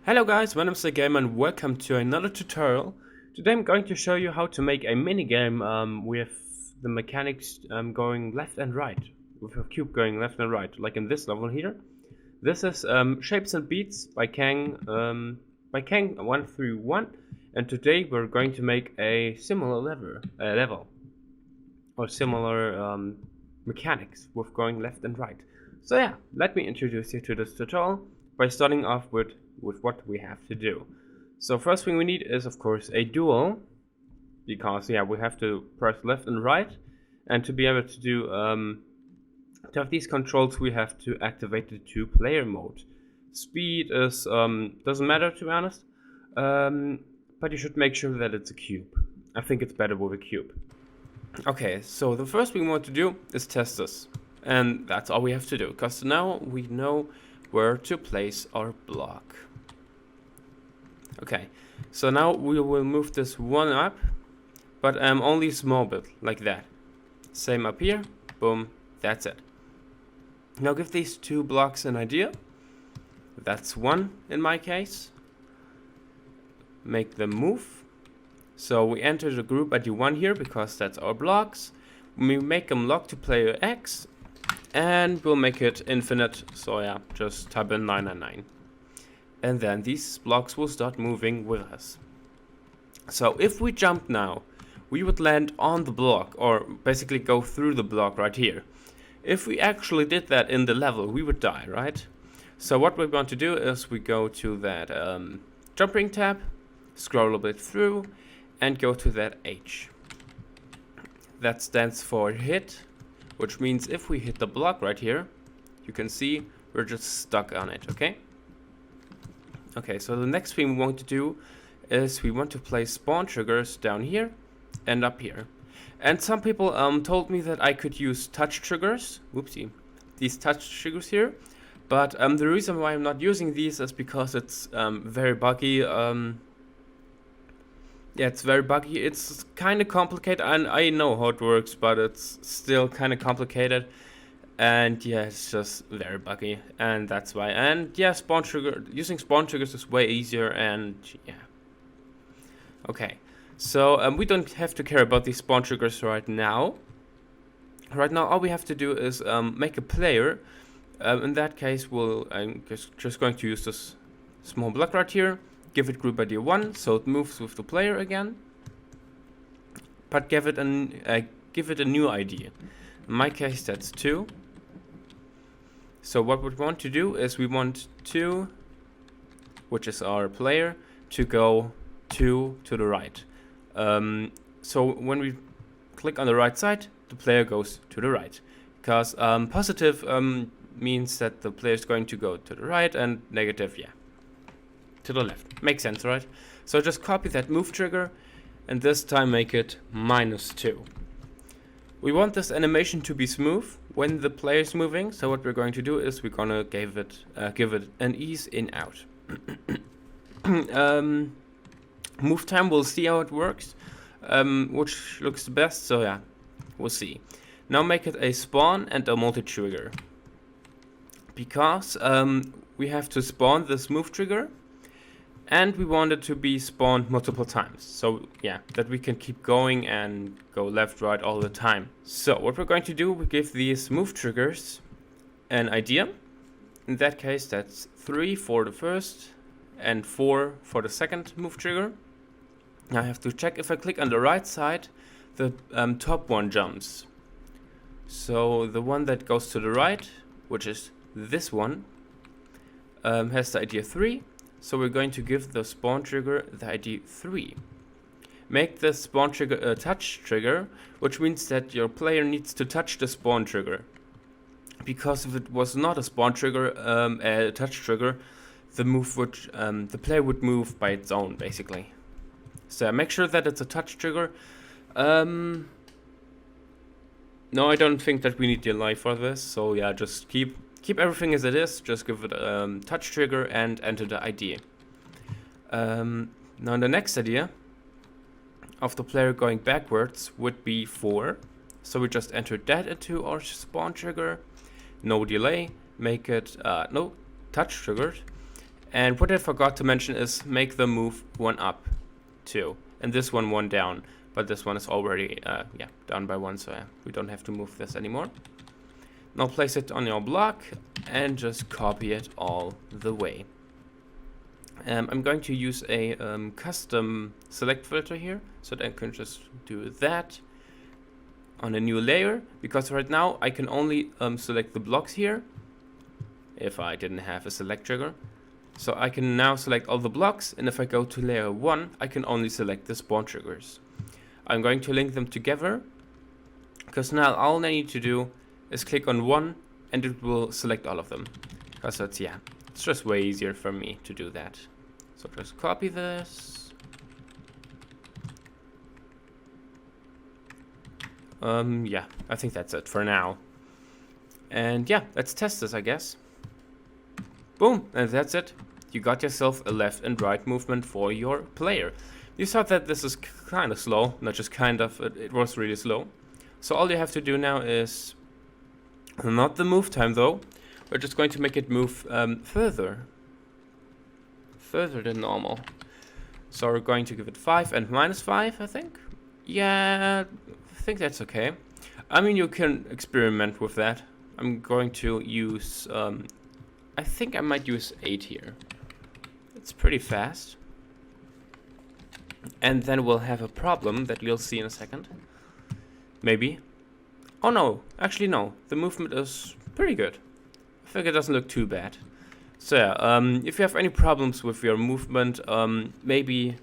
Hello guys, my name is Game and welcome to another tutorial. Today I'm going to show you how to make a minigame with the mechanics going left and right, with a cube going left and right, like in this level here. This is Shapes and Beats by Kang 131, and today we're going to make a similar level or similar mechanics with going left and right. So yeah, let me introduce you to this tutorial by starting off with what we have to do. So first thing we need is of course a dual, because yeah, we have to press left and right, and to be able to do to have these controls we have to activate the 2-player mode. Speed is doesn't matter, to be honest, but you should make sure that it's a cube. I think it's better with a cube. Okay, so the first thing we want to do is test this, and that's all we have to do, because now we know where to place our block. Okay, so now we will move this one up, but only a small bit, like that. Same up here, boom, that's it. Now give these 2 blocks an idea. That's 1 in my case. Make them move. So we enter the group ID 1 here, because that's our blocks. We make them lock to player X, and we'll make it infinite, so yeah, just type in 999. And then these blocks will start moving with us. So if we jump now, we would land on the block, or basically go through the block right here. If we actually did that in the level, we would die, right? So what we want to do is we go to that jumping tab, scroll a bit through, and go to that H. That stands for hit, which means if we hit the block right here, you can see we're just stuck on it, okay? Okay, so the next thing we want to do is we want to place spawn triggers down here and up here. And some people told me that I could use touch triggers, whoopsie, these touch triggers here, but the reason why I'm not using these is because it's very buggy. Yeah, it's very buggy. It's kind of complicated, and I know how it works, but it's still kind of complicated. And yeah, it's just very buggy, and that's why. And yeah, using spawn triggers is way easier, and yeah. Okay, so we don't have to care about these spawn triggers right now. Right now, all we have to do is make a player. In that case, I'm just going to use this small block right here. Give it group ID 1, so it moves with the player again. But give it a new ID. In my case, that's 2. So what we want to do is we want 2, which is our player, to go 2 to the right. So when we click on the right side, the player goes to the right. Because positive means that the player is going to go to the right, and negative, yeah, to the left. Makes sense, right? So just copy that move trigger, and this time make it -2. We want this animation to be smooth when the player is moving, so what we're going to do is we're gonna give it an ease in out. Move time, we'll see how it works, which looks the best, so yeah, we'll see. Now make it a spawn and a multi-trigger, because we have to spawn this move trigger, and we want it to be spawned multiple times. So yeah, that we can keep going and go left, right all the time. So what we're going to do, we give these move triggers an idea. In that case, that's 3 for the first and 4 for the second move trigger. Now I have to check if I click on the right side, the top one jumps. So the one that goes to the right, which is this one, has the idea 3. So we're going to give the spawn trigger the ID 3. Make the spawn trigger a touch trigger, which means that your player needs to touch the spawn trigger. Because if it was not a spawn trigger, a touch trigger, the player would move by its own, basically. So make sure that it's a touch trigger. No, I don't think that we need delay for this. So yeah, just keep everything as it is, just give it a touch trigger and enter the ID. Now the next idea of the player going backwards would be 4. So we just entered that into our spawn trigger. No delay, make it, no, touch triggered. And what I forgot to mention is make the move one up, too. And this one down. But this one is already, down by one, so we don't have to move this anymore. Now place it on your block and just copy it all the way. I'm going to use a custom select filter here, so that I can just do that on a new layer, because right now I can only select the blocks here if I didn't have a select trigger. So I can now select all the blocks, and if I go to layer 1, I can only select the spawn triggers. I'm going to link them together, because now all I need to do is click on one and it will select all of them. Because that's, it's just way easier for me to do that. So just copy this. I think that's it for now. And let's test this, I guess. Boom, and that's it. You got yourself a left and right movement for your player. You saw that this is kind of slow, not just kind of, it was really slow. So all you have to do now is, not the move time though, we're just going to make it move further than normal. So we're going to give it 5 and -5, I think. Yeah, I think that's okay. I mean, you can experiment with that. I'm going to use, I think I might use 8 here. It's pretty fast. And then we'll have a problem that you'll see in a second. Maybe. Oh no, actually no. The movement is pretty good. I think it doesn't look too bad. So if you have any problems with your movement, maybe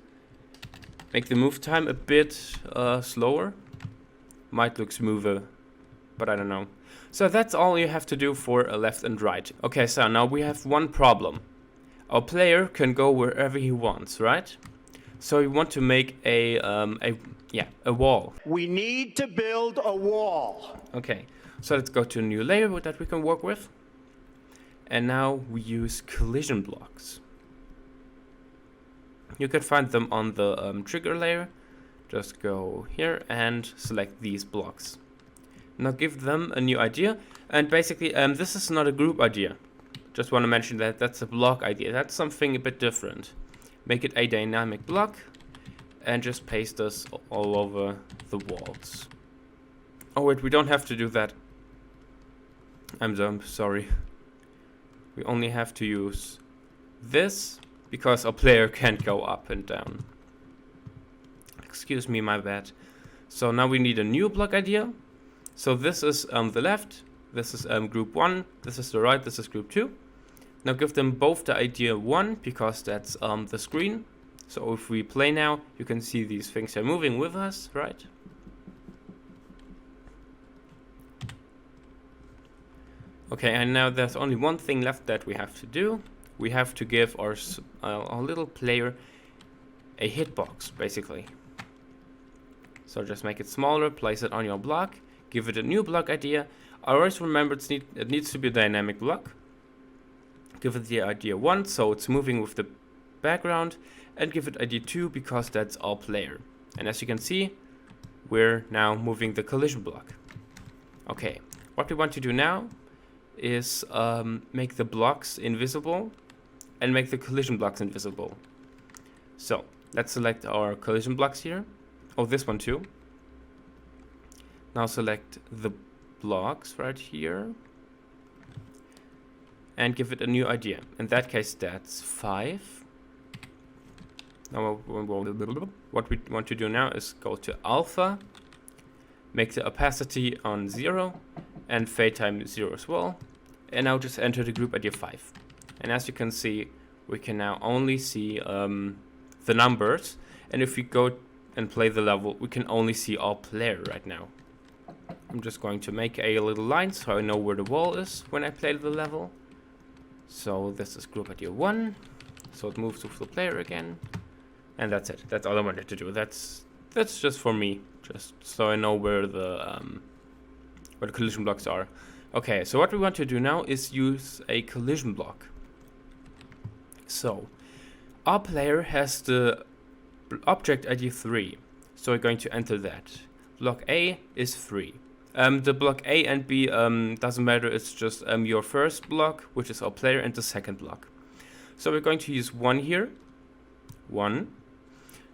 make the move time a bit slower. Might look smoother, but I don't know. So that's all you have to do for a left and right. Okay, so now we have one problem. Our player can go wherever he wants, right? So we want to make a wall. We need to build a wall. Okay, so let's go to a new layer that we can work with. And now we use collision blocks. You can find them on the trigger layer. Just go here and select these blocks. Now give them a new idea. And basically, this is not a group idea. Just want to mention that that's a block idea. That's something a bit different. Make it a dynamic block and just paste this all over the walls. Oh wait, we don't have to do that. I'm sorry. We only have to use this because our player can't go up and down. Excuse me, my bad. So now we need a new block idea. So this is the left, this is group 1, this is the right, this is group 2. Now give them both the idea 1 because that's the screen. So if we play now, you can see these things are moving with us, right? Okay, and now there's only one thing left that we have to do. We have to give our little player a hitbox, basically. So just make it smaller, place it on your block, give it a new block idea. Always remember it needs to be a dynamic block. Give it the idea 1, so it's moving with the background, and give it idea 2 because that's our player. And as you can see, we're now moving the collision block. Okay, what we want to do now is make the blocks invisible and make the collision blocks invisible. So let's select our collision blocks here. Oh, this one too. Now select the blocks right here and give it a new idea. In that case, that's 5. Now what we want to do now is go to alpha, make the opacity on 0 and fade time 0 as well. And now just enter the group idea 5. And as you can see, we can now only see the numbers. And if we go and play the level, we can only see our player right now. I'm just going to make a little line so I know where the wall is when I play the level. So this is group idea 1. So it moves with the player again. And that's it. That's all I wanted to do. That's just for me, just so I know where the collision blocks are. Okay, so what we want to do now is use a collision block. So our player has the object ID 3, so we're going to enter that. Block A is 3. The block A and B doesn't matter, it's just your first block, which is our player, and the second block. So we're going to use 1 here. 1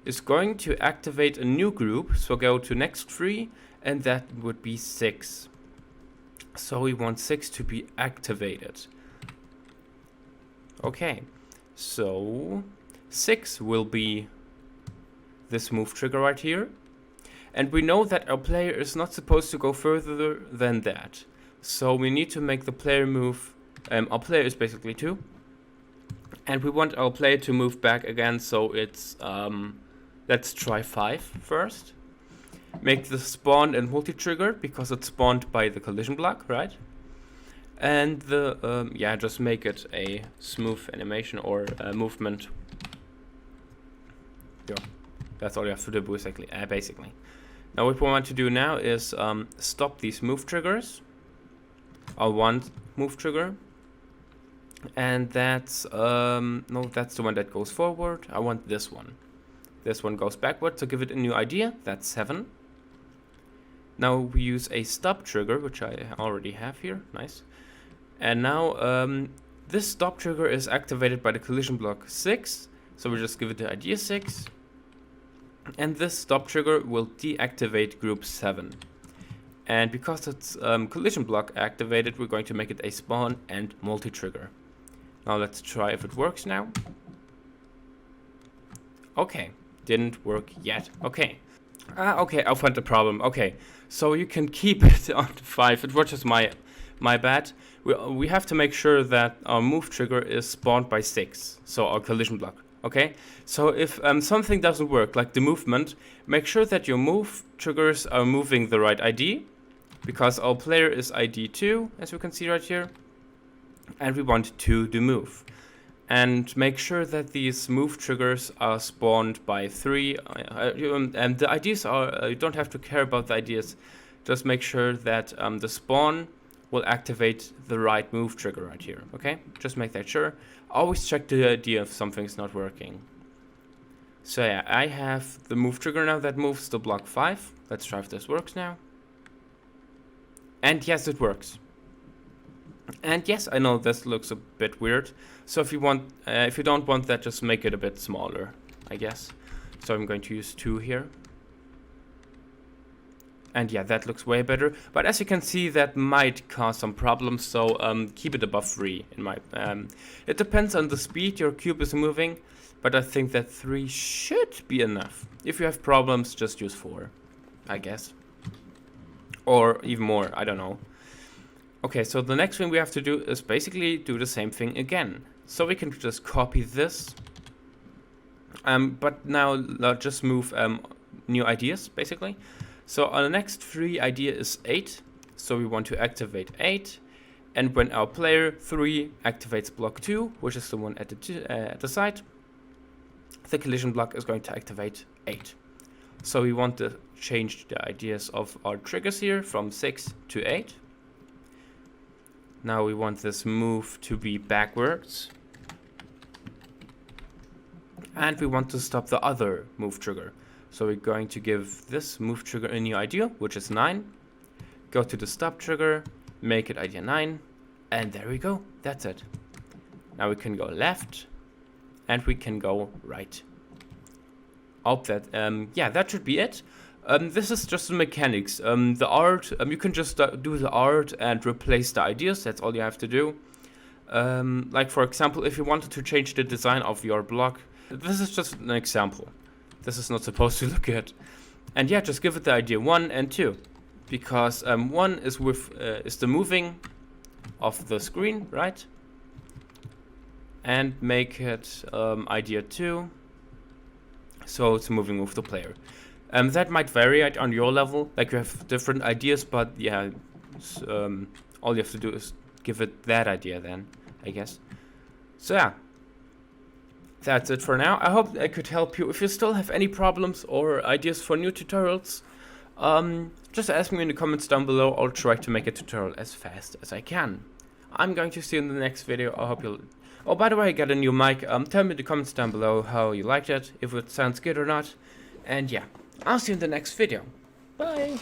is going to activate a new group, so go to next 3, and that would be 6. So we want 6 to be activated. Okay, so 6 will be this move trigger right here. And we know that our player is not supposed to go further than that. So we need to make the player move, our player is basically 2. And we want our player to move back again, so it's, let's try 5 first. Make the spawn and multi-trigger, because it's spawned by the collision block, right? And the, yeah, just make it a smooth animation or movement. Yeah, that's all you have to do, basically. Now what we want to do now is stop these move triggers. I want move trigger. And that's, no, that's the one that goes forward. I want this one. This one goes backward, so give it a new idea. That's 7. Now we use a stop trigger, which I already have here. Nice. And now this stop trigger is activated by the collision block 6. So we just give it the idea 6. And this stop trigger will deactivate group 7. And because it's collision block activated, we're going to make it a spawn and multi-trigger. Now let's try if it works now. Okay, didn't work yet. Okay. Okay, I found the problem. Okay, so you can keep it on 5. It was just my bad. We have to make sure that our move trigger is spawned by 6. So our collision block. Okay, so if something doesn't work, like the movement, make sure that your move triggers are moving the right ID, because our player is ID 2, as you can see right here, and we want 2 to move. And make sure that these move triggers are spawned by 3, and the IDs are, you don't have to care about the IDs, just make sure that the spawn will activate the right move trigger right here, okay? Just make that sure. Always check the idea if something's not working. So yeah, I have the move trigger now that moves to block 5. Let's try if this works now. And yes, it works. And yes, I know this looks a bit weird. So if you want, if you don't want that, just make it a bit smaller, I guess. So I'm going to use 2 here. And yeah, that looks way better. But as you can see, that might cause some problems. So keep it above 3. In my, it depends on the speed your cube is moving. But I think that 3 should be enough. If you have problems, just use 4, I guess. Or even more, I don't know. Okay, so the next thing we have to do is basically do the same thing again. So we can just copy this. But now just move new ideas, basically. So our next 3 idea is 8. So we want to activate 8. And when our player 3 activates block 2, which is the one at the side, the collision block is going to activate 8. So we want to change the ideas of our triggers here from 6 to 8. Now we want this move to be backwards. And we want to stop the other move trigger. So we're going to give this move trigger a new idea, which is 9. Go to the stop trigger, make it idea 9. And there we go. That's it. Now we can go left. And we can go right. Hope that, yeah, that should be it. This is just the mechanics. The art, you can just do the art and replace the ideas. That's all you have to do. Like for example, if you wanted to change the design of your block, this is just an example. This is not supposed to look good. And yeah, just give it the idea 1 and 2. Because 1 is with is the moving of the screen, right? And make it idea 2. So it's moving with the player. That might vary on your level, like you have different ideas, but yeah, all you have to do is give it that idea then, I guess. So yeah, that's it for now. I hope I could help you. If you still have any problems or ideas for new tutorials, just ask me in the comments down below. I'll try to make a tutorial as fast as I can. I'm going to see you in the next video. I hope you'll... Oh, by the way, I got a new mic. Tell me in the comments down below how you liked it, if it sounds good or not. And yeah, I'll see you in the next video. Bye!